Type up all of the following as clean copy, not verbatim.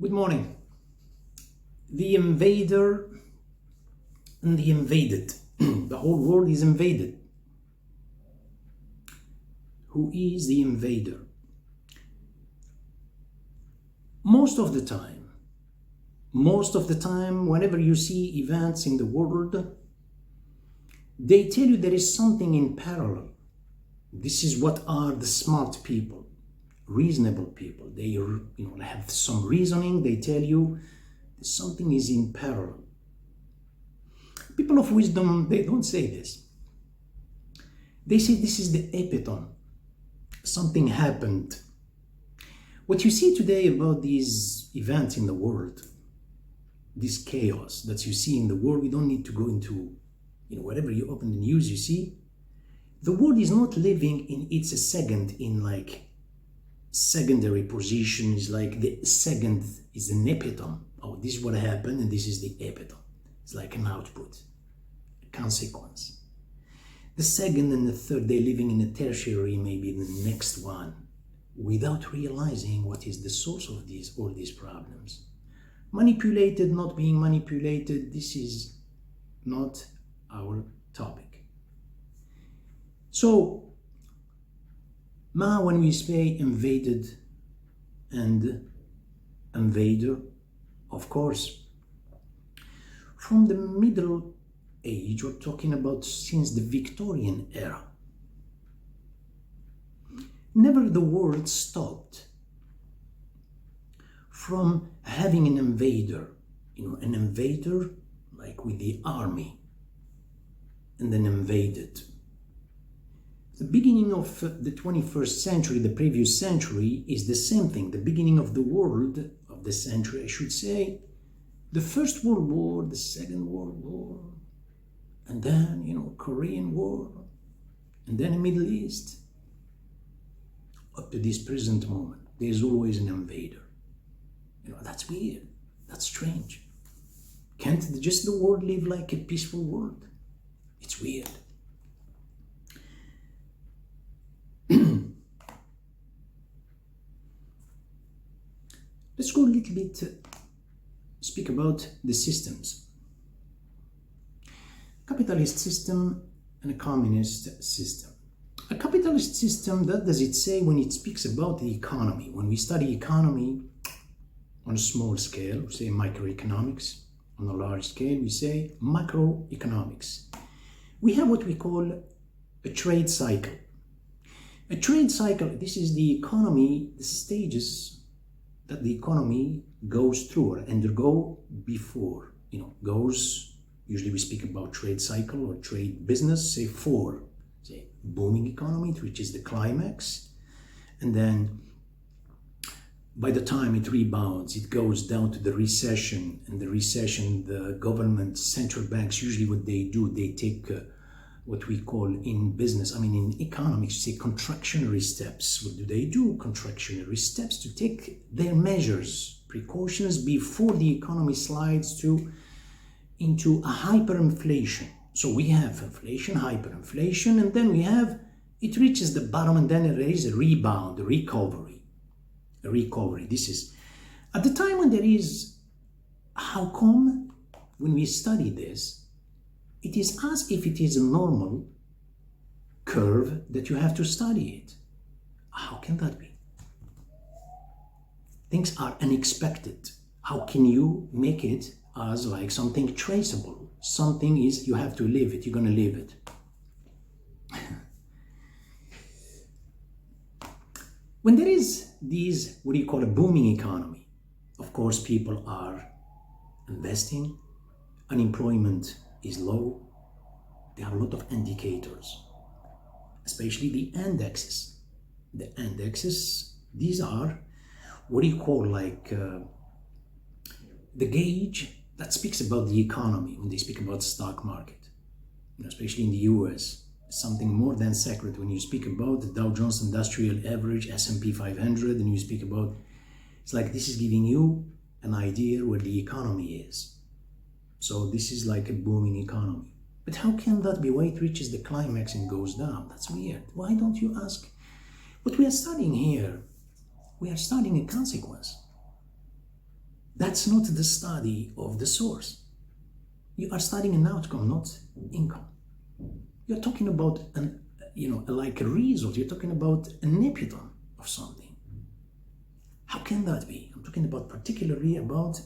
Good morning. The invader and the invaded. The whole world is invaded. Who is the invader? Most of the time, whenever you see events in the world, they tell you there is something in parallel. This is what are the smart people, reasonable people. They have some reasoning. They tell you something is in parallel. People of wisdom, they don't say this. They say this is the epitome. Something happened. What you see today about these events in the world, this chaos that you see in the world, we don't need to go into, whatever you open the news, you see, the world is not living in its second in like secondary position. Is like the second is an epitome. Oh, this is what happened and this is the epitome. It's like an output, a consequence. The second and the third, they're living in a tertiary, maybe the next one, without realizing what is the source of all these problems. Manipulated, not being manipulated, this is not our topic. So, now when we say invaded and invader, of course, from the Middle Age, we're talking about since the Victorian era. Never the world stopped from having an invader, an invader like with the army, and then invaded. The beginning of the 21st century, the previous century, is the same thing. The beginning of the world, of the century, I should say, the First World War, the Second World War, and then, Korean War, and then the Middle East. Up to this present moment, there's always an invader. That's weird. That's strange. Can't just the world live like a peaceful world? It's weird. Let's go a little bit, speak about the systems. Capitalist system and a communist system. A capitalist system, that does it say when it speaks about the economy? When we study economy on a small scale, we say microeconomics. On a large scale, we say macroeconomics. We have what we call a trade cycle. A trade cycle, this is the economy, the stages that the economy goes through or undergo before, goes, usually we speak about trade cycle or trade business, say booming economy, it reaches the climax, and then by the time it rebounds, it goes down to the recession, and the recession, the government, central banks, usually what they do, they take what we call in business, in economics, say contractionary steps. What do they do? Contractionary steps to take their measures, precautions before the economy slides into a hyperinflation. So we have inflation, hyperinflation, and then it reaches the bottom, and then there is a rebound, a recovery. This is, at the time when there is, how come when we study this, it is as if it is a normal curve that you have to study it. How can that be? Things are unexpected. How can you make it as like something traceable? Something is, you have to live it, you're going to live it. When there is these, what do you call a booming economy, of course people are investing, unemployment is low, there are a lot of indicators, especially the indexes. The indexes, these are, what do you call like the gauge that speaks about the economy when they speak about stock market, especially in the US. Something more than sacred when you speak about the Dow Jones Industrial Average, S&P 500, and you speak about, it's like this is giving you an idea where the economy is. So this is like a booming economy. But how can that be? Why it reaches the climax and goes down? That's weird. Why don't you ask? What we are studying here, we are studying a consequence. That's not the study of the source. You are studying an outcome, not income. You're talking about like a result. You're talking about an epitome of something. How can that be? I'm talking about particularly about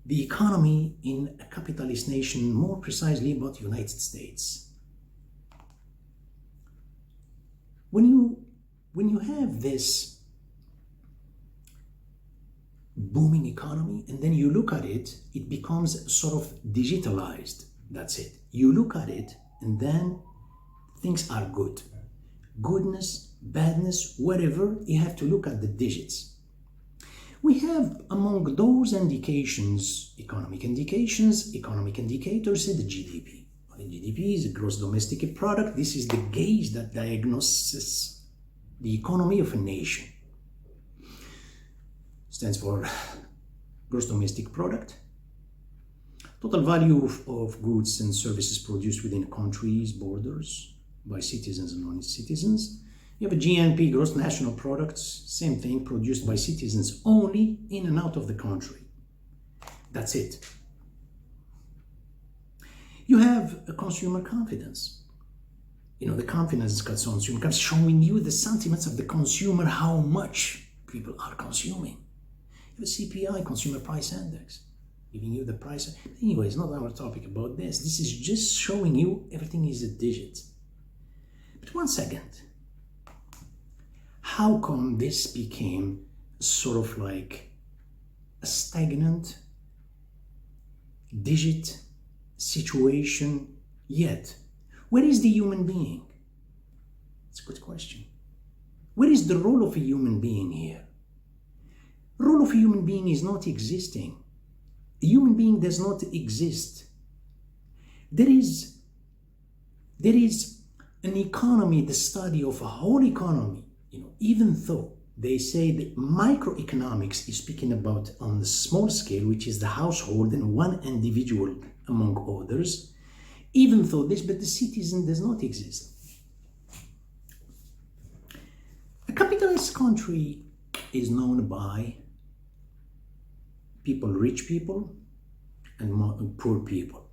the economy in a capitalist nation, more precisely about the United States. When you have this booming economy and then you look at it, it becomes sort of digitalized. That's it. You look at it and then things are good. Goodness, badness, whatever, you have to look at the digits. We have among those indications, economic indicators, the GDP. The GDP is a gross domestic product. This is the gauge that diagnoses the economy of a nation. Stands for gross domestic product. Total value of goods and services produced within a country's borders by citizens and non-citizens. You have a GNP, gross national products, same thing, produced by citizens only in and out of the country. That's it. You have a consumer confidence. The confidence consumer comes showing you the sentiments of the consumer, how much people are consuming. You have a CPI, consumer price index, giving you the price. Anyway, it's not our topic about this. This is just showing you everything is a digit. But one second. How come this became sort of like a stagnant digit situation yet? Where is the human being? It's a good question. Where is the role of a human being here? The role of a human being is not existing. A human being does not exist. There is an economy, the study of a whole economy. Even though they say that microeconomics is speaking about on the small scale, which is the household and one individual among others, even though this, but the citizen does not exist. A capitalist country is known by people, rich people, and poor people.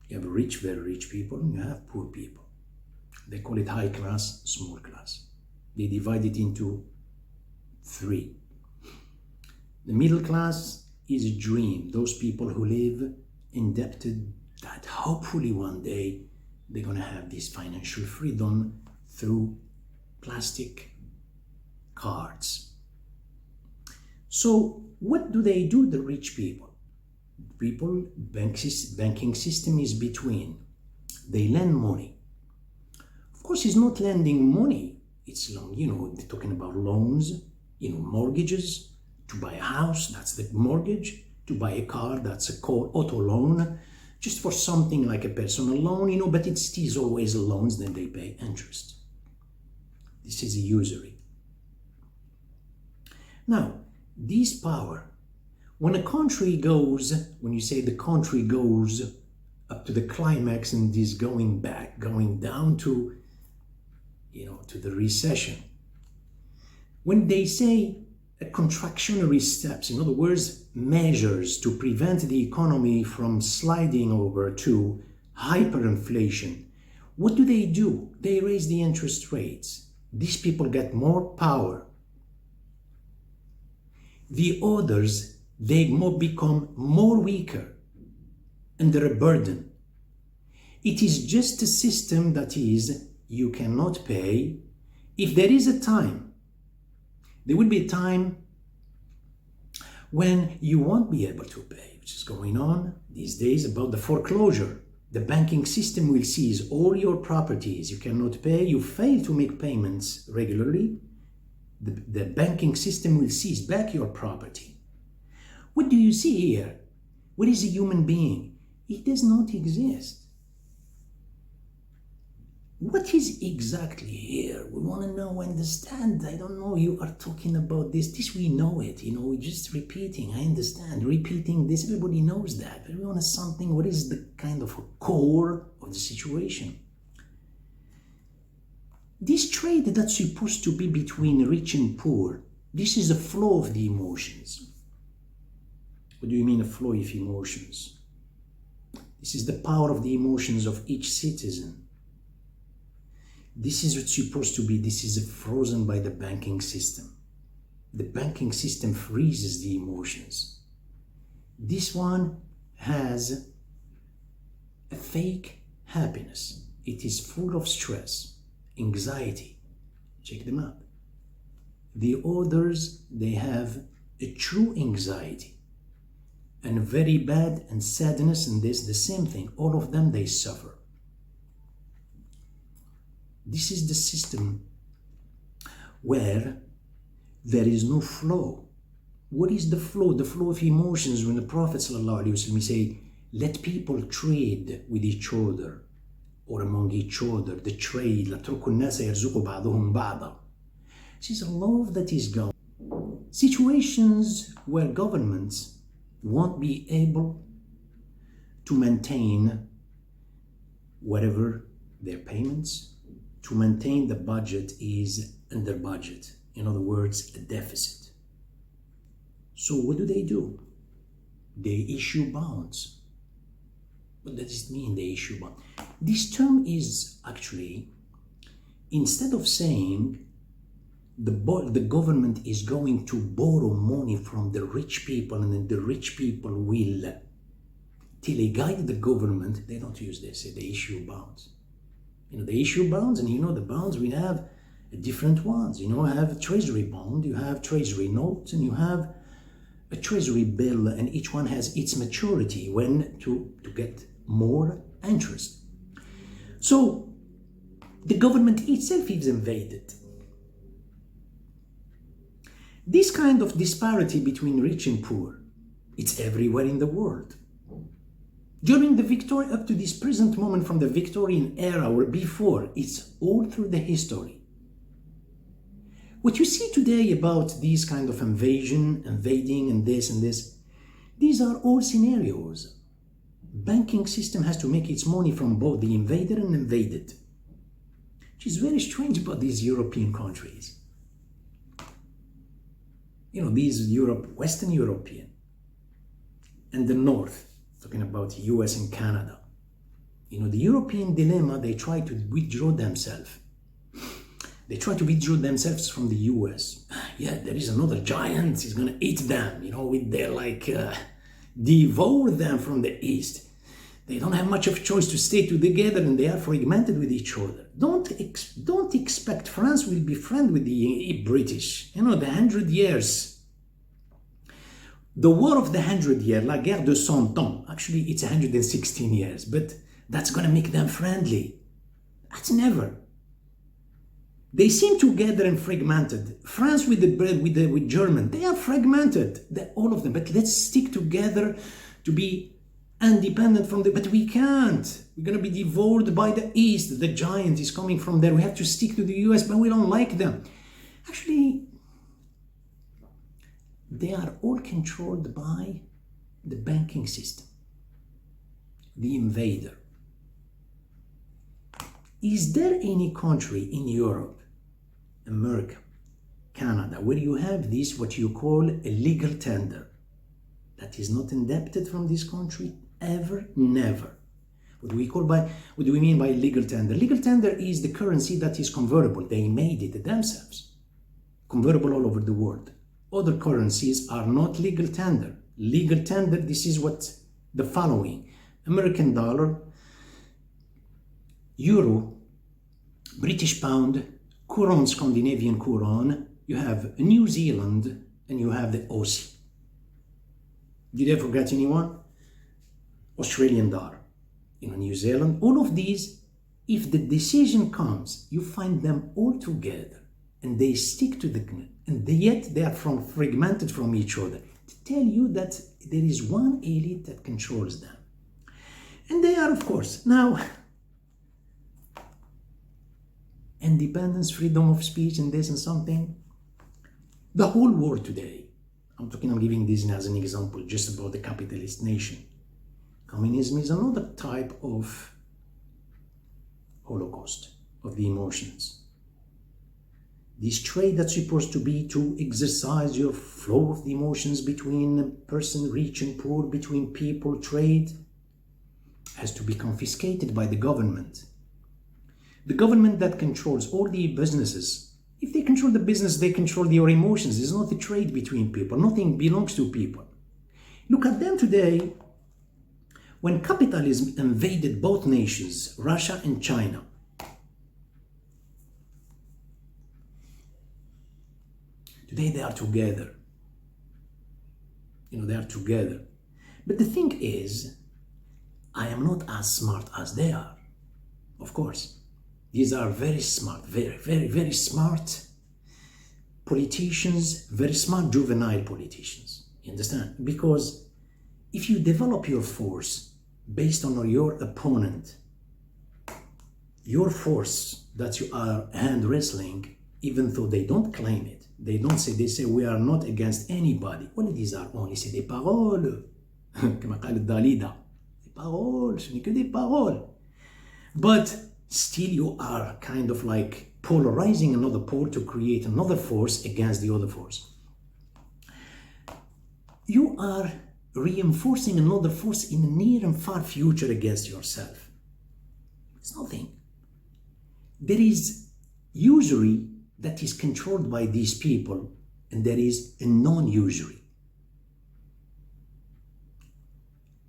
You have rich, very rich people, and you have poor people. They call it high class, small class. They divide it into three. The middle class is a dream. Those people who live indebted, that hopefully one day they're going to have this financial freedom through plastic cards. So what do? The rich people. Banking system is between. They lend money. Of course, it's not lending money. It's loan, they're talking about loans, mortgages. To buy a house, that's the mortgage. To buy a car, that's a auto loan. Just for something like a personal loan, but it still always loans, then they pay interest. This is a usury. Now, this power, when a country goes, when you say the country goes up to the climax and is going back, going down to to the recession. When they say contractionary steps, in other words, measures to prevent the economy from sliding over to hyperinflation, what do? They raise the interest rates. These people get more power. The others, they become more weaker under a burden. It is just a system that is, you cannot pay. If there is a time, there will be a time when you won't be able to pay, which is going on these days about the foreclosure. The banking system will seize all your properties. You cannot pay, you fail to make payments regularly. The banking system will seize back your property. What do you see here? What is a human being? It does not exist. What is exactly here? We want to know, understand. I don't know, you are talking about this. This we know it, we're just repeating. I understand, repeating this, everybody knows that. But we want something, what is the kind of a core of the situation? This trade that's supposed to be between rich and poor, this is a flow of the emotions. What do you mean a flow of emotions? This is the power of the emotions of each citizen. This is what's supposed to be. This is frozen by the banking system. The banking system freezes the emotions. This one has a fake happiness. It is full of stress, anxiety. Check them out. The others, they have a true anxiety and very bad and sadness, and this the same thing. All of them, they suffer. This is the system where there is no flow. What is the flow? The flow of emotions. When the Prophet ﷺ say, let people trade with each other or among each other, the trade, لَتْرُكُ النَّاسَ يَرْزُقُ بَعْضُهُمْ بَعْضًا. This is a love that is gone. Situations where governments won't be able to maintain whatever their payments, to maintain the budget is under budget. In other words, a deficit. So what do? They issue bonds. What does it mean, they issue bonds? This term is actually, instead of saying the government is going to borrow money from the rich people and then the rich people will guide the government, they don't use this, they issue bonds. They issue bonds, and the bonds we have different ones. I have a treasury bond, you have treasury notes, and you have a treasury bill, and each one has its maturity when to get more interest. So the government itself is invaded. This kind of disparity between rich and poor, it's everywhere in the world. During the Victorian, up to this present moment, from the Victorian era or before, it's all through the history. What you see today about these kind of invading and this, these are all scenarios. Banking system has to make its money from both the invader and invaded, which is very strange about these European countries. These Western European and the North, talking about US and Canada. The European dilemma, they try to withdraw themselves. They try to withdraw themselves from the US. Yeah, there is another giant, he's gonna eat them, with their devour them from the East. They don't have much of choice to stay together, and they are fragmented with each other. Don't expect France will be friends with the British. The 100 years. The war of the 100 years, la guerre de 100 ans. Actually, it's 116 years, but that's going to make them friendly. That's never. They seem together and fragmented. France with German, they are fragmented, all of them. But let's stick together to be independent from but we can't. We're going to be devoured by the East. The giant is coming from there. We have to stick to the US, but we don't like them. Actually, they are all controlled by the banking system, the invader. Is there any country in Europe, America, Canada, where you have this, what you call a legal tender, that is not indebted from this country? Ever? Never. What do we mean by legal tender? Legal tender is the currency that is convertible. They made it themselves. Convertible all over the world. Other currencies are not legal tender. Legal tender, this is what the following: American dollar, euro, British pound, Couron, Scandinavian Couron, you have New Zealand, and you have the Aussie. Did I forget anyone? Australian dollar, New Zealand. All of these, if the decision comes, you find them all together and they stick to yet they are fragmented from each other, to tell you that there is one elite that controls them. And they are, of course, now, independence, freedom of speech, and this and something. The whole world today, I'm giving this as an example, just about the capitalist nation. Communism is another type of holocaust of the emotions. This trade that's supposed to be to exercise your flow of the emotions between person rich and poor, between people, trade, has to be confiscated by the government. The government that controls all the businesses, if they control the business, they control your emotions. It's not a trade between people. Nothing belongs to people. Look at them today. When capitalism invaded both nations, Russia and China, today they are together. They are together. But the thing is, I am not as smart as they are. Of course, these are very smart, very, very, very smart politicians, very smart juvenile politicians. You understand? Because if you develop your force based on your opponent, your force that you are hand wrestling, even though they don't claim it, they say we are not against anybody. Well, these are only des paroles. كما قالت داليدا. Des paroles, ce n'est que des paroles. But still you are kind of like polarizing another pole to create another force against the other force. You are reinforcing another force in the near and far future against yourself. It's nothing. There is usury that is controlled by these people, and there is a non-usury.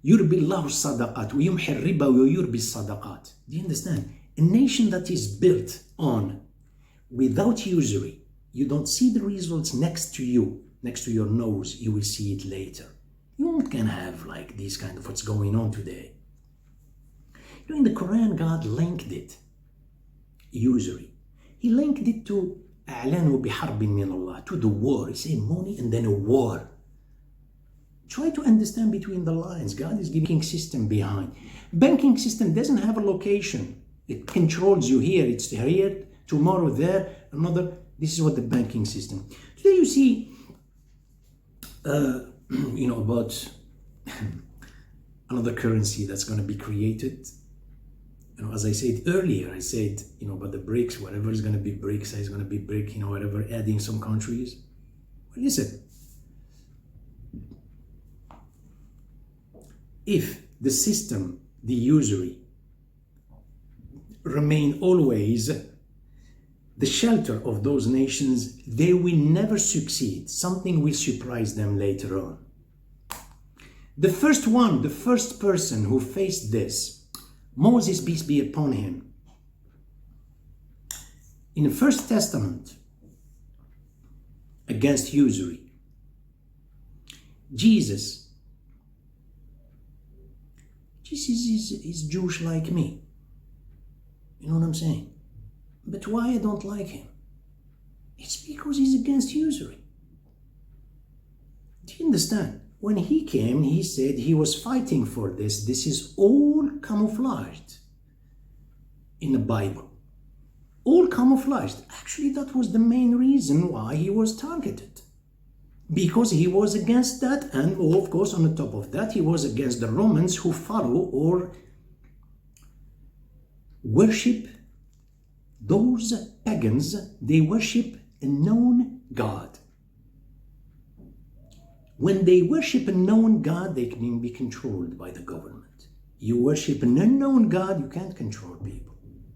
يربي الله الصدقات ويمحي الربا ويربي الصدقات. Do you understand? A nation that is built on without usury, you don't see the results next to you, next to your nose, you will see it later. You can have like this kind of what's going on today. In the Quran, God linked it, usury. He linked it to أعلنوا بحرب من الله, to the war. He said money and then a war. Try to understand between the lines. God is giving system behind. Banking system doesn't have a location. It controls you here. It's here, tomorrow there, another. This is what the banking system. Today you see, about another currency that's going to be created. As I said earlier, about the BRICS, whatever is going to be BRICS, is going to be BRIC, whatever, adding some countries. Well, listen, if the system, the usury, remain always the shelter of those nations, they will never succeed. Something will surprise them later on. The first person who faced this, Moses, peace be upon him, in the First Testament, against usury. Jesus is Jewish like me. You know what I'm saying? But why I don't like him? It's because he's against usury. Do you understand? When he came, he said he was fighting for this. This is all camouflaged in the Bible. All camouflaged. Actually, that was the main reason why he was targeted. Because he was against that, and of course, on the top of that, he was against the Romans who follow or worship those pagans. They worship a known God. When they worship a known God, they can be controlled by the government. You worship an unknown God, you can't control people.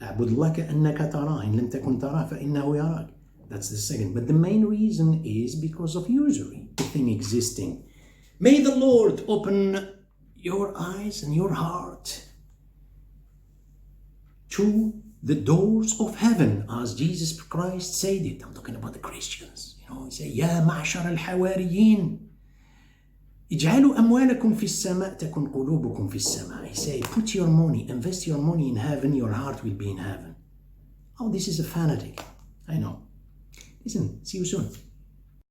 أعبد الله كأنك تراه إن لم تكن تراه فإنه يراك. That's the second. But the main reason is because of usury, the thing existing. May the Lord open your eyes and your heart to the doors of heaven, as Jesus Christ said it. I'm talking about the Christians. He said, يا معشر الحواريين اجعلوا أموالكم في السماء تكن قلوبكم في السماء. He said, put your money, invest your money in heaven, your heart will be in heaven. Oh, this is a fanatic. I know. Listen, see you soon.